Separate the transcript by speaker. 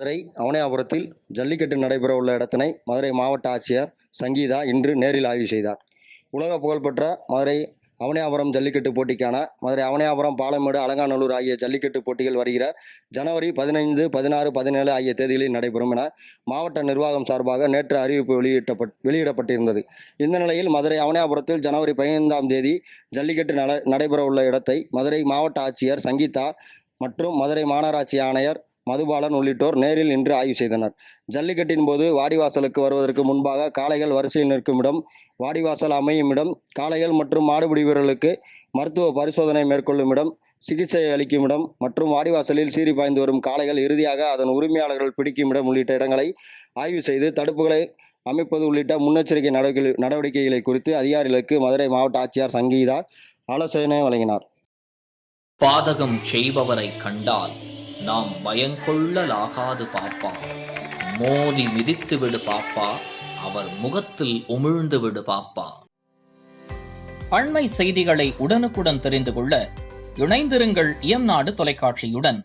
Speaker 1: மதுரை அவனியாபுரத்தில் ஜல்லிக்கட்டு நடைபெற உள்ள இடத்தினை மதுரை மாவட்ட ஆட்சியர் சங்கீதா இன்று நேரில் ஆய்வு செய்தார். உலக புகழ்பெற்ற மதுரை அவனியாபுரம் ஜல்லிக்கட்டு போட்டிக்கான மதுரை அவனியாபுரம், பாலமேடு, அலங்காநல்லூர் ஆகிய ஜல்லிக்கட்டு போட்டிகள் வருகிற ஜனவரி 15, 16, 17 ஆகிய தேதிகளில் நடைபெறும் என மாவட்ட நிர்வாகம் சார்பாக நேற்று அறிவிப்பு வெளியிடப்பட்டிருந்தது. இந்த நிலையில் மதுரை அவனியாபுரத்தில் ஜனவரி 15ஆம் தேதி ஜல்லிக்கட்டு நடைபெற உள்ள இடத்தை மதுரை மாவட்ட ஆட்சியர் சங்கீதா மற்றும் மதுரை மாநகராட்சி ஆணையர் மதுபாலன் உள்ளிட்டோர் நேரில் இன்று ஆய்வு செய்தனர். ஜல்லிக்கட்டின் போது வாடிவாசலுக்கு வருவதற்கு முன்பாக காளைகள் வரிசையில் நிற்கும் இடம், வாடிவாசல் அமையும் இடம், காளைகள் மற்றும் மாடுபிடி வீரர்களுக்கு மருத்துவ பரிசோதனை மேற்கொள்ளும் இடம், சிகிச்சை அளிக்கும் இடம் மற்றும் வாடிவாசலில் சீறி பாய்ந்து வரும் காளைகள் இறுதியாக அதன் உரிமையாளர்கள் பிடிக்கும் இடம் உள்ளிட்ட இடங்களை ஆய்வு செய்து தடுப்புகளை அமைப்பது உள்ளிட்ட முன்னெச்சரிக்கை நடவடிக்கைகளை குறித்து அதிகாரிகளுக்கு மதுரை மாவட்ட ஆட்சியர் சங்கீதா ஆலோசனை வழங்கினார்.
Speaker 2: பாதகம் செய்பவரை கண்டால் நாம் பயங்கொள்ளலாகாது பாப்பா, மோதி மிதித்து விடு பாப்பா, அவர் முகத்தில் உமிழ்ந்து விடு பாப்பா. அண்மை செய்திகளை உடனுக்குடன் தெரிந்து கொள்ள இணைந்திருங்கள் இயம்நாடு தொலைக்காட்சியுடன்.